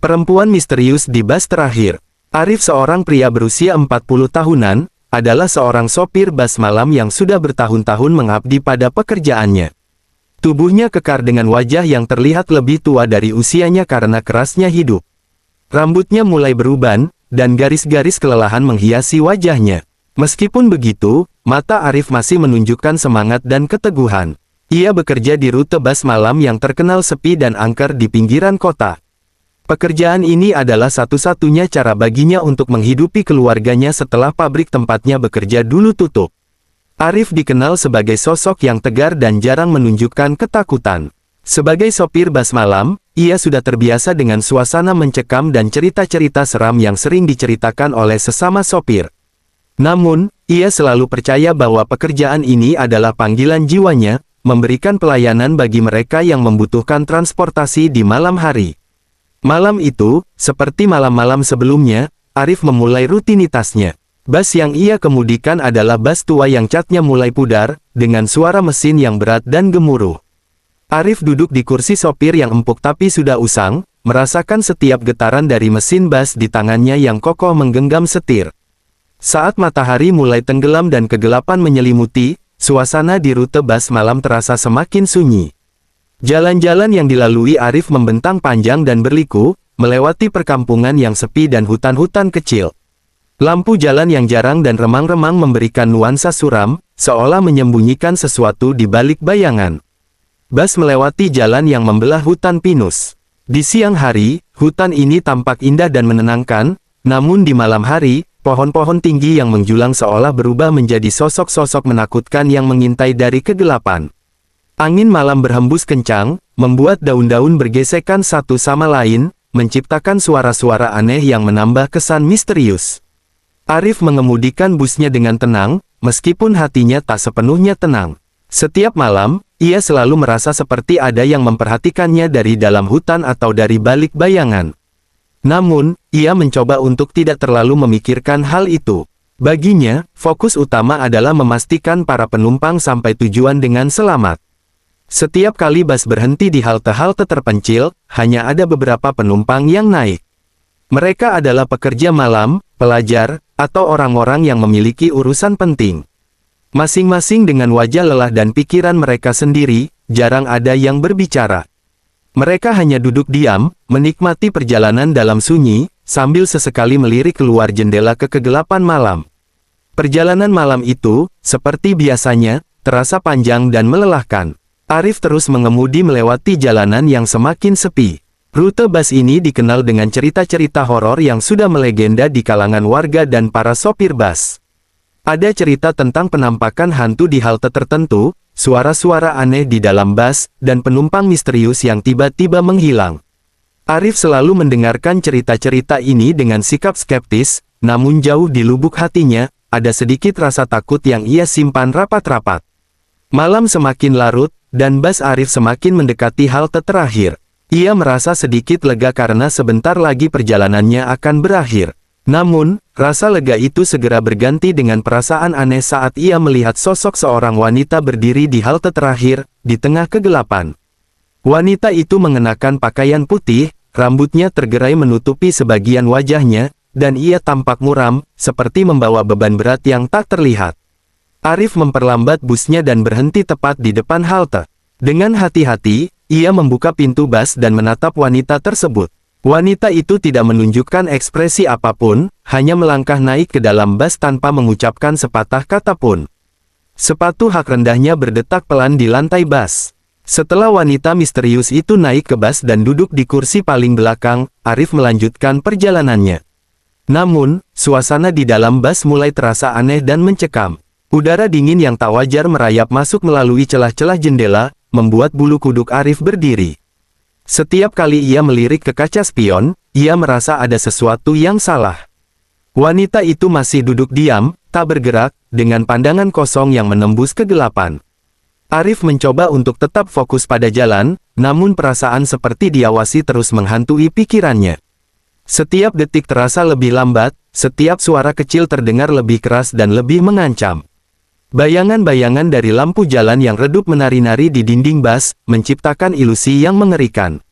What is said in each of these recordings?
Perempuan misterius di bas terakhir. Arif, seorang pria berusia 40 tahunan, adalah seorang sopir bas malam yang sudah bertahun-tahun mengabdi pada pekerjaannya. Tubuhnya kekar dengan wajah yang terlihat lebih tua dari usianya karena kerasnya hidup. Rambutnya mulai beruban, dan garis-garis kelelahan menghiasi wajahnya. Meskipun begitu, mata Arif masih menunjukkan semangat dan keteguhan. Ia bekerja di rute bas malam yang terkenal sepi dan angker di pinggiran kota. Pekerjaan ini adalah satu-satunya cara baginya untuk menghidupi keluarganya setelah pabrik tempatnya bekerja dulu tutup. Arif dikenal sebagai sosok yang tegar dan jarang menunjukkan ketakutan. Sebagai sopir bas malam, ia sudah terbiasa dengan suasana mencekam dan cerita-cerita seram yang sering diceritakan oleh sesama sopir. Namun, ia selalu percaya bahwa pekerjaan ini adalah panggilan jiwanya, memberikan pelayanan bagi mereka yang membutuhkan transportasi di malam hari. Malam itu, seperti malam-malam sebelumnya, Arif memulai rutinitasnya. Bas yang ia kemudikan adalah bas tua yang catnya mulai pudar, dengan suara mesin yang berat dan gemuruh. Arif duduk di kursi sopir yang empuk tapi sudah usang, merasakan setiap getaran dari mesin bas di tangannya yang kokoh menggenggam setir. Saat matahari mulai tenggelam dan kegelapan menyelimuti, suasana di rute bas malam terasa semakin sunyi. Jalan-jalan yang dilalui Arif membentang panjang dan berliku, melewati perkampungan yang sepi dan hutan-hutan kecil. Lampu jalan yang jarang dan remang-remang memberikan nuansa suram, seolah menyembunyikan sesuatu di balik bayangan. Bas melewati jalan yang membelah hutan pinus. Di siang hari, hutan ini tampak indah dan menenangkan, namun di malam hari, pohon-pohon tinggi yang menjulang seolah berubah menjadi sosok-sosok menakutkan yang mengintai dari kegelapan. Angin malam berhembus kencang, membuat daun-daun bergesekan satu sama lain, menciptakan suara-suara aneh yang menambah kesan misterius. Arif mengemudikan busnya dengan tenang, meskipun hatinya tak sepenuhnya tenang. Setiap malam, ia selalu merasa seperti ada yang memperhatikannya dari dalam hutan atau dari balik bayangan. Namun, ia mencoba untuk tidak terlalu memikirkan hal itu. Baginya, fokus utama adalah memastikan para penumpang sampai tujuan dengan selamat. Setiap kali bas berhenti di halte-halte terpencil, hanya ada beberapa penumpang yang naik. Mereka adalah pekerja malam, pelajar, atau orang-orang yang memiliki urusan penting. Masing-masing dengan wajah lelah dan pikiran mereka sendiri, jarang ada yang berbicara. Mereka hanya duduk diam, menikmati perjalanan dalam sunyi, sambil sesekali melirik keluar jendela ke kegelapan malam. Perjalanan malam itu, seperti biasanya, terasa panjang dan melelahkan. Arif terus mengemudi melewati jalanan yang semakin sepi. Rute bas ini dikenal dengan cerita-cerita horor yang sudah melegenda di kalangan warga dan para sopir bas. Ada cerita tentang penampakan hantu di halte tertentu, suara-suara aneh di dalam bas, dan penumpang misterius yang tiba-tiba menghilang. Arif selalu mendengarkan cerita-cerita ini dengan sikap skeptis, namun jauh di lubuk hatinya, ada sedikit rasa takut yang ia simpan rapat-rapat. Malam semakin larut, dan bas Arif semakin mendekati halte terakhir. Ia merasa sedikit lega karena sebentar lagi perjalanannya akan berakhir. Namun, rasa lega itu segera berganti dengan perasaan aneh saat ia melihat sosok seorang wanita berdiri di halte terakhir, di tengah kegelapan. Wanita itu mengenakan pakaian putih, rambutnya tergerai menutupi sebagian wajahnya, dan ia tampak muram, seperti membawa beban berat yang tak terlihat. Arif memperlambat busnya dan berhenti tepat di depan halte. Dengan hati-hati, ia membuka pintu bas dan menatap wanita tersebut. Wanita itu tidak menunjukkan ekspresi apapun, hanya melangkah naik ke dalam bas tanpa mengucapkan sepatah kata pun. Sepatu hak rendahnya berdetak pelan di lantai bas. Setelah wanita misterius itu naik ke bas dan duduk di kursi paling belakang, Arif melanjutkan perjalanannya. Namun, suasana di dalam bas mulai terasa aneh dan mencekam. Udara dingin yang tak wajar merayap masuk melalui celah-celah jendela, membuat bulu kuduk Arif berdiri. Setiap kali ia melirik ke kaca spion, ia merasa ada sesuatu yang salah. Wanita itu masih duduk diam, tak bergerak, dengan pandangan kosong yang menembus kegelapan. Arif mencoba untuk tetap fokus pada jalan, namun perasaan seperti diawasi terus menghantui pikirannya. Setiap detik terasa lebih lambat, setiap suara kecil terdengar lebih keras dan lebih mengancam. Bayangan-bayangan dari lampu jalan yang redup menari-nari di dinding bas, menciptakan ilusi yang mengerikan.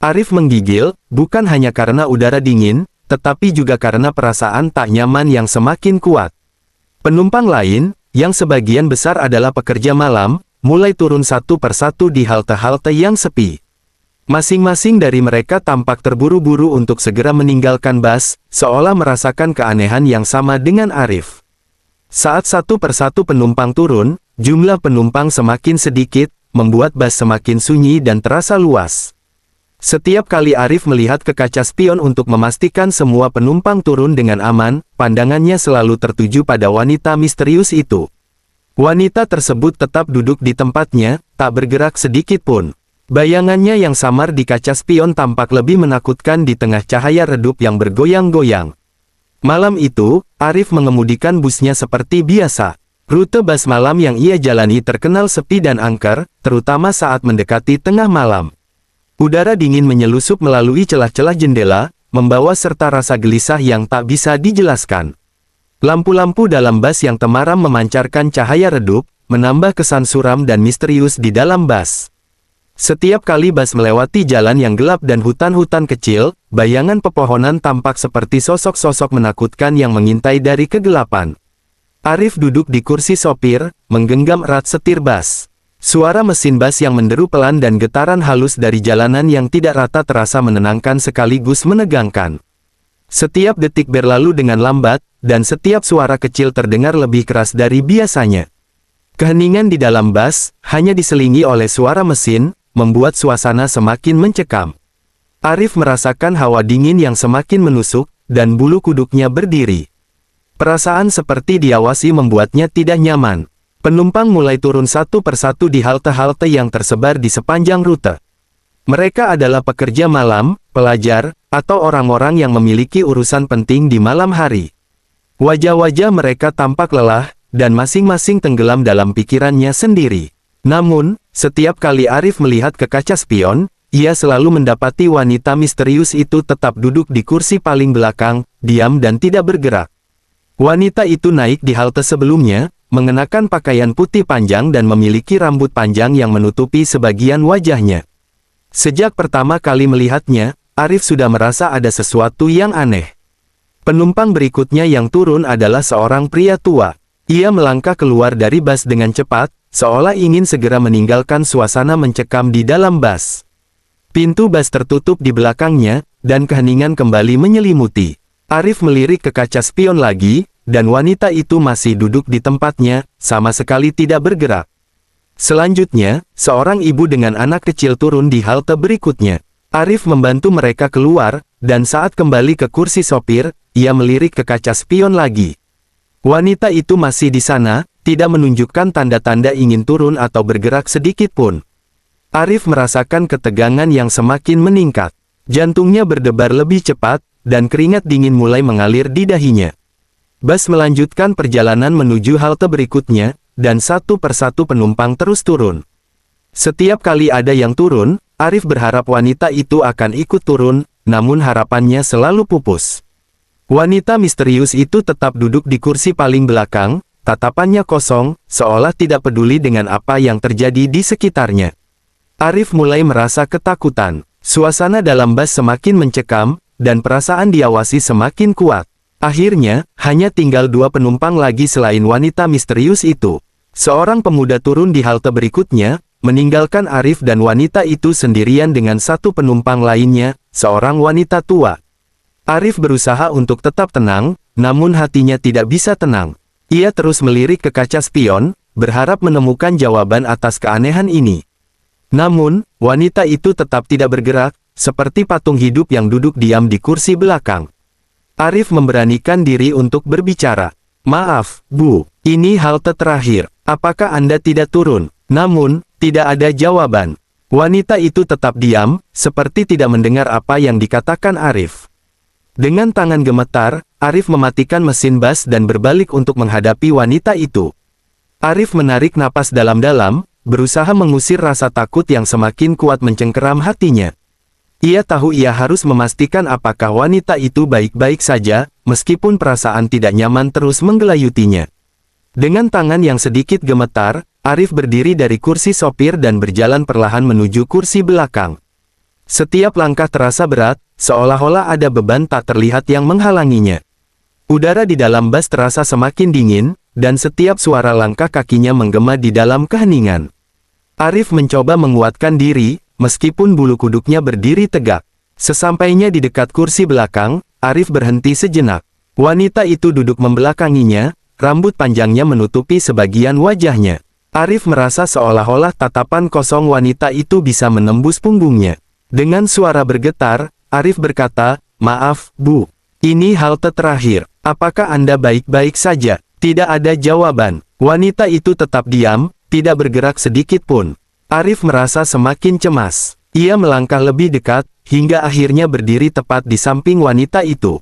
Arif menggigil, bukan hanya karena udara dingin, tetapi juga karena perasaan tak nyaman yang semakin kuat. Penumpang lain, yang sebagian besar adalah pekerja malam, mulai turun satu persatu di halte-halte yang sepi. Masing-masing dari mereka tampak terburu-buru untuk segera meninggalkan bus, seolah merasakan keanehan yang sama dengan Arif. Saat satu persatu penumpang turun, jumlah penumpang semakin sedikit, membuat bus semakin sunyi dan terasa luas. Setiap kali Arif melihat ke kaca spion untuk memastikan semua penumpang turun dengan aman, pandangannya selalu tertuju pada wanita misterius itu. Wanita tersebut tetap duduk di tempatnya, tak bergerak sedikit pun. Bayangannya yang samar di kaca spion tampak lebih menakutkan di tengah cahaya redup yang bergoyang-goyang. Malam itu, Arif mengemudikan busnya seperti biasa. Rute bus malam yang ia jalani terkenal sepi dan angker, terutama saat mendekati tengah malam. Udara dingin menyelusup melalui celah-celah jendela, membawa serta rasa gelisah yang tak bisa dijelaskan. Lampu-lampu dalam bus yang temaram memancarkan cahaya redup, menambah kesan suram dan misterius di dalam bus. Setiap kali bus melewati jalan yang gelap dan hutan-hutan kecil, bayangan pepohonan tampak seperti sosok-sosok menakutkan yang mengintai dari kegelapan. Arif duduk di kursi sopir, menggenggam erat setir bus. Suara mesin bus yang menderu pelan dan getaran halus dari jalanan yang tidak rata terasa menenangkan sekaligus menegangkan. Setiap detik berlalu dengan lambat, dan setiap suara kecil terdengar lebih keras dari biasanya. Keheningan di dalam bus, hanya diselingi oleh suara mesin, membuat suasana semakin mencekam. Arif merasakan hawa dingin yang semakin menusuk, dan bulu kuduknya berdiri. Perasaan seperti diawasi membuatnya tidak nyaman. Penumpang mulai turun satu persatu di halte-halte yang tersebar di sepanjang rute. Mereka adalah pekerja malam, pelajar, atau orang-orang yang memiliki urusan penting di malam hari. Wajah-wajah mereka tampak lelah, dan masing-masing tenggelam dalam pikirannya sendiri. Namun, setiap kali Arif melihat ke kaca spion, ia selalu mendapati wanita misterius itu tetap duduk di kursi paling belakang, diam dan tidak bergerak. Wanita itu naik di halte sebelumnya, mengenakan pakaian putih panjang dan memiliki rambut panjang yang menutupi sebagian wajahnya. Sejak pertama kali melihatnya, Arif sudah merasa ada sesuatu yang aneh. Penumpang berikutnya yang turun adalah seorang pria tua. Ia melangkah keluar dari bus dengan cepat, seolah ingin segera meninggalkan suasana mencekam di dalam bus. Pintu bus tertutup di belakangnya, dan keheningan kembali menyelimuti. Arif melirik ke kaca spion lagi, dan wanita itu masih duduk di tempatnya, sama sekali tidak bergerak. Selanjutnya, seorang ibu dengan anak kecil turun di halte berikutnya. Arif membantu mereka keluar, dan saat kembali ke kursi sopir, ia melirik ke kaca spion lagi. Wanita itu masih di sana, tidak menunjukkan tanda-tanda ingin turun atau bergerak sedikit pun. Arif merasakan ketegangan yang semakin meningkat. Jantungnya berdebar lebih cepat, dan keringat dingin mulai mengalir di dahinya. Bus melanjutkan perjalanan menuju halte berikutnya, dan satu persatu penumpang terus turun. Setiap kali ada yang turun, Arif berharap wanita itu akan ikut turun, namun harapannya selalu pupus. Wanita misterius itu tetap duduk di kursi paling belakang, tatapannya kosong, seolah tidak peduli dengan apa yang terjadi di sekitarnya. Arif mulai merasa ketakutan. Suasana dalam bus semakin mencekam, dan perasaan diawasi semakin kuat. Akhirnya, hanya tinggal dua penumpang lagi selain wanita misterius itu. Seorang pemuda turun di halte berikutnya, meninggalkan Arif dan wanita itu sendirian dengan satu penumpang lainnya, seorang wanita tua. Arif berusaha untuk tetap tenang, namun hatinya tidak bisa tenang. Ia terus melirik ke kaca spion, berharap menemukan jawaban atas keanehan ini. Namun, wanita itu tetap tidak bergerak, seperti patung hidup yang duduk diam di kursi belakang. Arif memberanikan diri untuk berbicara. "Maaf, Bu, ini halte terakhir. Apakah Anda tidak turun?" Namun, tidak ada jawaban. Wanita itu tetap diam, seperti tidak mendengar apa yang dikatakan Arif. Dengan tangan gemetar, Arif mematikan mesin bus dan berbalik untuk menghadapi wanita itu. Arif menarik napas dalam-dalam, berusaha mengusir rasa takut yang semakin kuat mencengkeram hatinya. Ia tahu ia harus memastikan apakah wanita itu baik-baik saja, meskipun perasaan tidak nyaman terus menggelayutinya. Dengan tangan yang sedikit gemetar, Arif berdiri dari kursi sopir dan berjalan perlahan menuju kursi belakang. Setiap langkah terasa berat, seolah-olah ada beban tak terlihat yang menghalanginya. Udara di dalam bus terasa semakin dingin, dan setiap suara langkah kakinya menggema di dalam keheningan. Arif mencoba menguatkan diri, meskipun bulu kuduknya berdiri tegak. Sesampainya di dekat kursi belakang, Arif berhenti sejenak. Wanita itu duduk membelakanginya, rambut panjangnya menutupi sebagian wajahnya. Arif merasa seolah-olah tatapan kosong wanita itu bisa menembus punggungnya. Dengan suara bergetar, Arif berkata, "Maaf, Bu. Ini halte terakhir. Apakah Anda baik-baik saja?" Tidak ada jawaban. Wanita itu tetap diam, tidak bergerak sedikit pun. Arif merasa semakin cemas. Ia melangkah lebih dekat, hingga akhirnya berdiri tepat di samping wanita itu.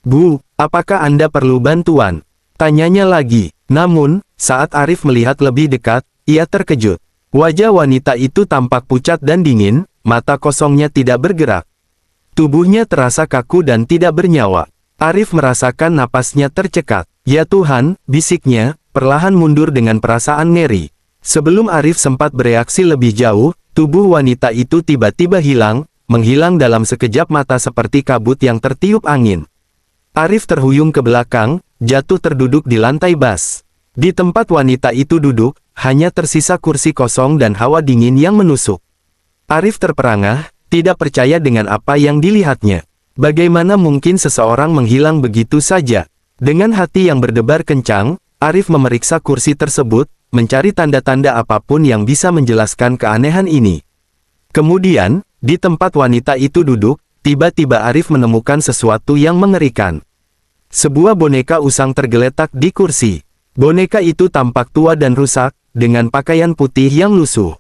"Bu, apakah Anda perlu bantuan?" tanyanya lagi. Namun, saat Arif melihat lebih dekat, ia terkejut. Wajah wanita itu tampak pucat dan dingin, mata kosongnya tidak bergerak. Tubuhnya terasa kaku dan tidak bernyawa. Arif merasakan napasnya tercekat. "Ya Tuhan," bisiknya, perlahan mundur dengan perasaan ngeri. Sebelum Arif sempat bereaksi lebih jauh, tubuh wanita itu tiba-tiba hilang, menghilang dalam sekejap mata seperti kabut yang tertiup angin. Arif terhuyung ke belakang, jatuh terduduk di lantai bus. Di tempat wanita itu duduk, hanya tersisa kursi kosong dan hawa dingin yang menusuk. Arif terperangah, tidak percaya dengan apa yang dilihatnya. Bagaimana mungkin seseorang menghilang begitu saja? Dengan hati yang berdebar kencang, Arif memeriksa kursi tersebut, mencari tanda-tanda apapun yang bisa menjelaskan keanehan ini. Kemudian, di tempat wanita itu duduk, tiba-tiba Arif menemukan sesuatu yang mengerikan. Sebuah boneka usang tergeletak di kursi. Boneka itu tampak tua dan rusak, dengan pakaian putih yang lusuh.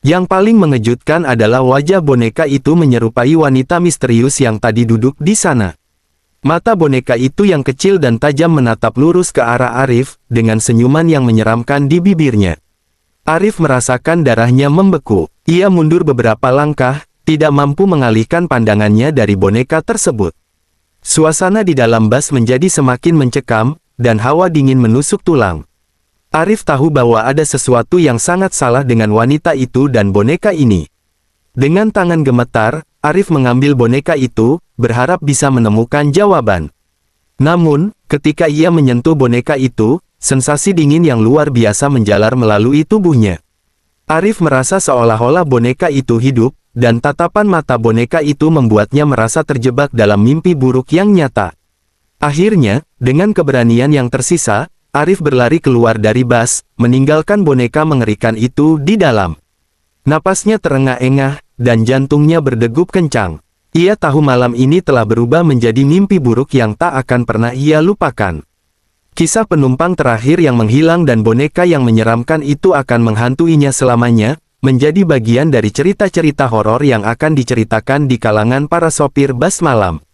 Yang paling mengejutkan adalah wajah boneka itu menyerupai wanita misterius yang tadi duduk di sana. Mata boneka itu yang kecil dan tajam menatap lurus ke arah Arif, dengan senyuman yang menyeramkan di bibirnya. Arif merasakan darahnya membeku. Ia mundur beberapa langkah, tidak mampu mengalihkan pandangannya dari boneka tersebut. Suasana di dalam bus menjadi semakin mencekam, dan hawa dingin menusuk tulang. Arif tahu bahwa ada sesuatu yang sangat salah dengan wanita itu dan boneka ini. Dengan tangan gemetar, Arif mengambil boneka itu, berharap bisa menemukan jawaban. Namun, ketika ia menyentuh boneka itu, sensasi dingin yang luar biasa menjalar melalui tubuhnya. Arif merasa seolah-olah boneka itu hidup, dan tatapan mata boneka itu membuatnya merasa terjebak dalam mimpi buruk yang nyata. Akhirnya, dengan keberanian yang tersisa, Arif berlari keluar dari bus, meninggalkan boneka mengerikan itu di dalam. Napasnya terengah-engah, dan jantungnya berdegup kencang. Ia tahu malam ini telah berubah menjadi mimpi buruk yang tak akan pernah ia lupakan. Kisah penumpang terakhir yang menghilang dan boneka yang menyeramkan itu akan menghantuinya selamanya, menjadi bagian dari cerita-cerita horor yang akan diceritakan di kalangan para sopir bus malam.